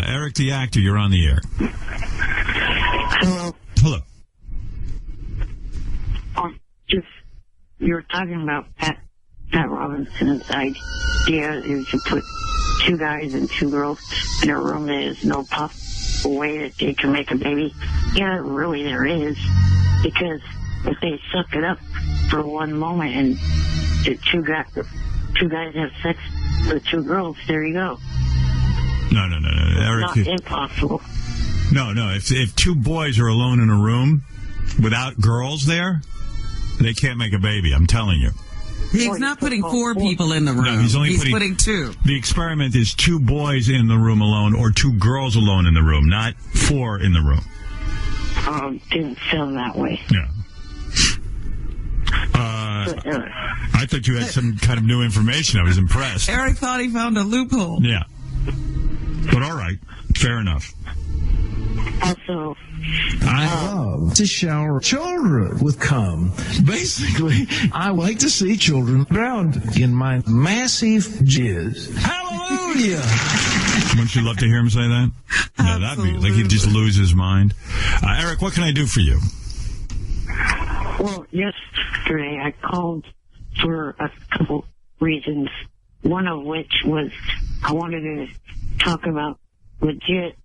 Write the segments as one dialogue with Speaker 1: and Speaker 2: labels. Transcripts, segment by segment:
Speaker 1: Eric the actor, you're on the air.
Speaker 2: Hello.
Speaker 1: Hello.
Speaker 2: You were talking about Pat Robinson's idea is to put 2 guys and 2 girls in a room. There is no possible way that they can make a baby. Yeah, really there is. Because if they suck it up for one moment and the two guys have sex with 2 girls, there you go.
Speaker 1: No. Eric,
Speaker 2: it's not impossible.
Speaker 1: No. If 2 boys are alone in a room without girls there, they can't make a baby, I'm telling you.
Speaker 3: He's not putting 4 people in the room.
Speaker 1: No, he's
Speaker 3: putting 2.
Speaker 1: The experiment is 2 boys in the room alone or 2 girls alone in the room, not 4 in the room.
Speaker 2: Didn't sound that way.
Speaker 1: Yeah. I thought you had some kind of new information. I was impressed.
Speaker 3: Eric thought he found a loophole.
Speaker 1: Yeah. But all right. Fair enough.
Speaker 2: Also,
Speaker 4: I love to shower children with cum. Basically, I like to see children drowned in my massive jizz. Hallelujah!
Speaker 1: Wouldn't you love to hear him say that? No, that'd be like he'd just lose his mind. Eric, what can I do for you?
Speaker 2: Well, yesterday I called for a couple reasons. One of which was I wanted to talk about legit.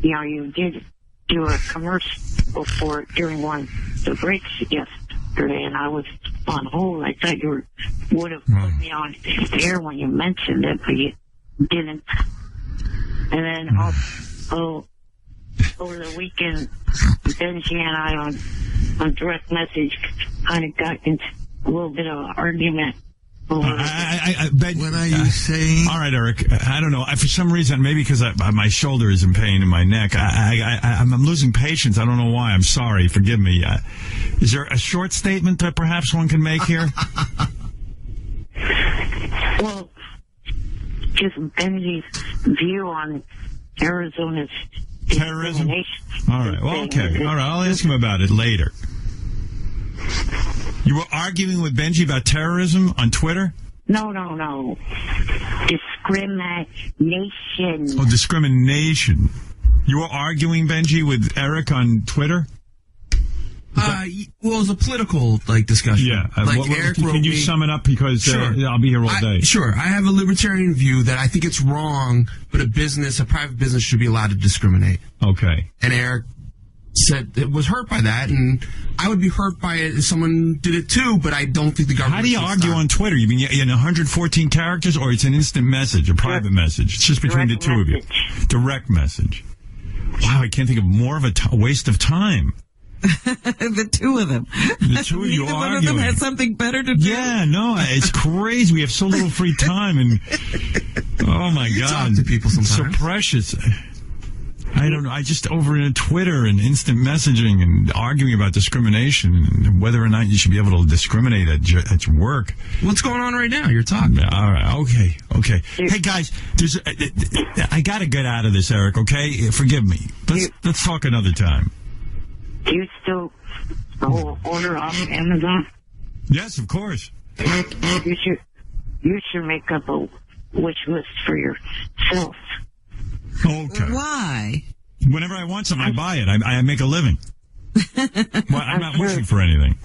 Speaker 2: You know, you did do a commercial for it during one of the breaks yesterday, and I was on hold. I thought you would have put me on air when you mentioned it, but you didn't. And then also, over the weekend, Benji and I on direct message kind of got into a little bit of an argument.
Speaker 1: What are you saying? All right, Eric. I don't know. For some reason, maybe because my shoulder is in pain in my neck, I'm losing patience. I don't know why. I'm sorry. Forgive me. Is there a short statement that perhaps one can make here?
Speaker 2: Well, just Benji's view on Arizona's
Speaker 1: terrorism. All right. Well, okay. All right. I'll ask him about it later. You were arguing with Benji about terrorism on Twitter?
Speaker 2: No. Discrimination.
Speaker 1: Oh, discrimination. You were arguing, Benji, with Eric on Twitter?
Speaker 5: Well, it was a political discussion.
Speaker 1: Yeah.
Speaker 5: Eric wrote
Speaker 1: can you sum it up? Because
Speaker 5: sure.
Speaker 1: I'll be here all day.
Speaker 5: Sure. I have a libertarian view that I think it's wrong, but a private business should be allowed to discriminate.
Speaker 1: Okay.
Speaker 5: And Eric said it was hurt by that, and I would be hurt by it if someone did it too, but I don't think the government.
Speaker 1: How do you argue on Twitter? You mean in 114 characters, or it's an instant message, a private message? It's just between the two of you. Direct message. Wow, I can't think of more of a waste of time.
Speaker 3: The 2 of them.
Speaker 1: The 2 of you
Speaker 3: arguing.
Speaker 1: One
Speaker 3: of them had something better to do.
Speaker 1: Yeah, no, it's crazy. We have so little free time, and oh my God,
Speaker 5: talk to people sometimes.
Speaker 1: So precious. I don't know. I just over in Twitter and instant messaging and arguing about discrimination and whether or not you should be able to discriminate at your work.
Speaker 5: What's going on right now? You're talking.
Speaker 1: All right. Okay. Hey guys, I got to get out of this, Eric. Okay, forgive me. Let's talk another time.
Speaker 2: Do you still order off Amazon?
Speaker 1: Yes, of course.
Speaker 2: You should make up a wish list for yourself.
Speaker 1: Okay.
Speaker 3: Why?
Speaker 1: Whenever I want something, I buy it. I make a living. Well, I'm not wishing for anything.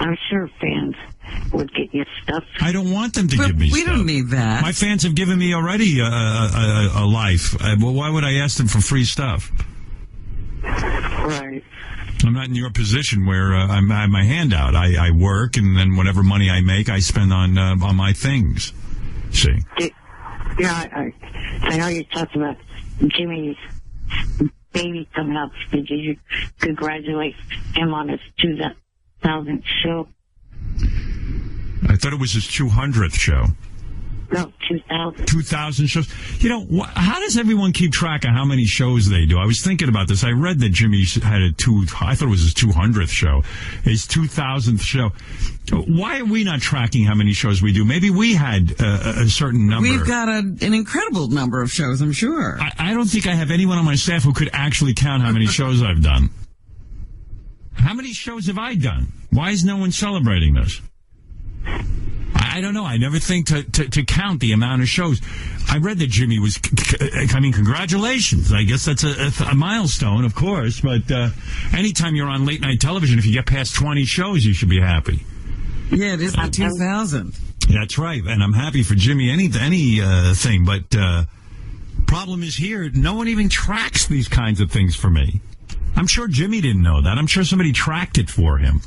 Speaker 2: I'm sure fans would get you stuff.
Speaker 1: I don't want them to give me stuff.
Speaker 3: We don't need that.
Speaker 1: My fans have given me already a life. Well, why would I ask them for free stuff?
Speaker 2: Right.
Speaker 1: I'm not in your position where I have my hand out. I work, and then whatever money I make, I spend on my things. See?
Speaker 2: Yeah, I know you talked about Jimmy's baby coming up. Did you congratulate him on his 2000th show?
Speaker 1: I thought it was his 200th show.
Speaker 2: No, 2000.
Speaker 1: 2,000 shows. You know, how does everyone keep track of how many shows they do? I was thinking about this. I read that Jimmy had I thought it was his 200th show. His 2000th show. Why are we not tracking how many shows we do? Maybe we had a certain number.
Speaker 3: We've got an incredible number of shows, I'm sure.
Speaker 1: I don't think I have anyone on my staff who could actually count how many shows I've done. How many shows have I done? Why is no one celebrating this? I don't know. I never think to count the amount of shows. I read that Jimmy was, congratulations. I guess that's a milestone, of course. But anytime you're on late night television, if you get past 20 shows, you should be happy.
Speaker 3: Yeah, it is the 2000.
Speaker 1: That's right. And I'm happy for Jimmy, anything. But problem is here, no one even tracks these kinds of things for me. I'm sure Jimmy didn't know that. I'm sure somebody tracked it for him.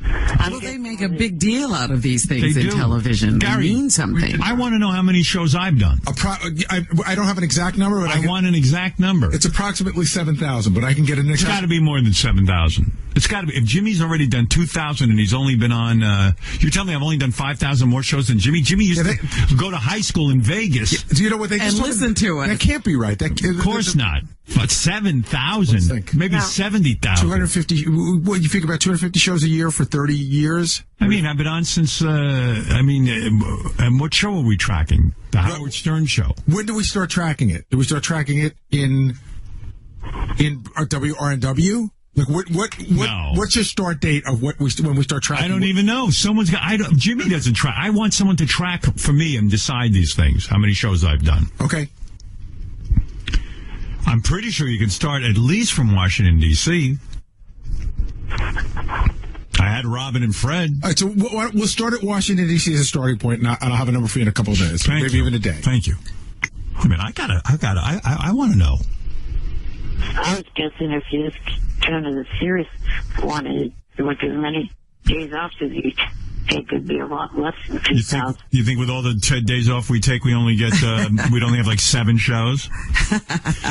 Speaker 3: Well, they make a big deal out of these things
Speaker 1: They
Speaker 3: in
Speaker 1: do.
Speaker 3: television.
Speaker 1: Gary,
Speaker 3: They mean something.
Speaker 1: I want to know how many shows I've done.
Speaker 6: I don't have an exact number, but
Speaker 1: I want an exact number.
Speaker 6: it's approximately 7,000, but I can get an
Speaker 1: It's
Speaker 6: exact.
Speaker 1: got to be more than 7,000. It's got to be. If Jimmy's already done 2,000 and he's only been on, you're telling me I've only done 5,000 more shows than Jimmy? Jimmy used to go to high school in Vegas.
Speaker 6: Do you know what they
Speaker 3: And
Speaker 6: just
Speaker 3: listen to it.
Speaker 6: That can't be right.
Speaker 1: Of course not. But 7,000,
Speaker 6: Let's think.
Speaker 1: maybe 70,000.
Speaker 6: 250. What you figure about 250 shows a year for 30 years?
Speaker 1: I mean, I've been on since. And what show are we tracking? The Howard Stern show.
Speaker 6: When do we start tracking it? Do we start tracking it in WRNW? Like
Speaker 1: No.
Speaker 6: what's your start date of when we start tracking?
Speaker 1: I don't even know. Jimmy doesn't track. I want someone to track for me and decide these things. How many shows I've done.
Speaker 6: Okay.
Speaker 1: I'm pretty sure you can start at least from Washington, D.C. I had Robin and Fred.
Speaker 6: All right, so we'll start at Washington, D.C. as a starting point, and I'll have a number for you in a couple of minutes,
Speaker 1: Thank
Speaker 6: maybe
Speaker 1: you.
Speaker 6: even a day.
Speaker 1: Thank you. I mean, I want to know.
Speaker 2: I was guessing if you just kind of the serious wanted to work as many days off as you take, could be a lot less than 2,000.
Speaker 1: You think with all the days off we take, we only get we'd only have like 7 shows?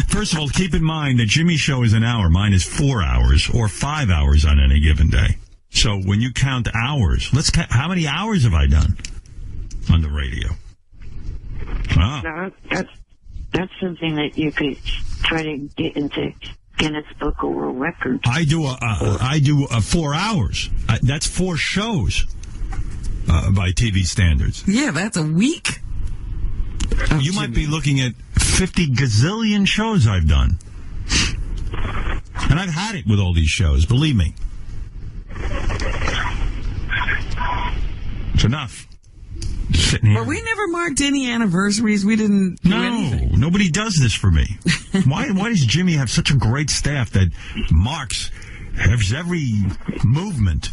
Speaker 1: First of all, keep in mind that Jimmy's show is an hour. Mine is 4 hours or 5 hours on any given day. So when you count hours, let's count how many hours have I done on the radio? Ah.
Speaker 2: No, that's something that you could try to get into Guinness Book of World Records.
Speaker 1: I do 4 hours. That's 4 shows by TV standards.
Speaker 3: Yeah, that's a week.
Speaker 1: You might be looking at 50 gazillion shows I've done. And I've had it with all these shows, believe me. It's enough. Sitting here.
Speaker 3: But we never marked any anniversaries. We didn't do anything.
Speaker 1: Nobody does this for me. Why does Jimmy have such a great staff that marks every movement?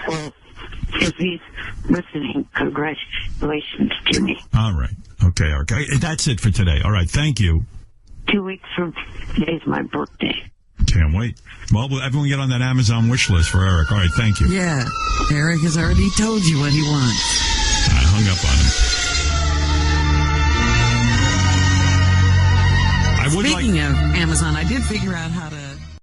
Speaker 2: Well, if he's listening, congratulations to me.
Speaker 1: All right. Okay. That's it for today. All right. Thank you.
Speaker 2: 2 weeks from today's my birthday.
Speaker 1: Can't wait. Well, everyone get on that Amazon wish list for Eric. All right. Thank you.
Speaker 3: Yeah, Eric has already told you what he wants.
Speaker 1: I hung up on him.
Speaker 3: Speaking of Amazon, I did figure out how to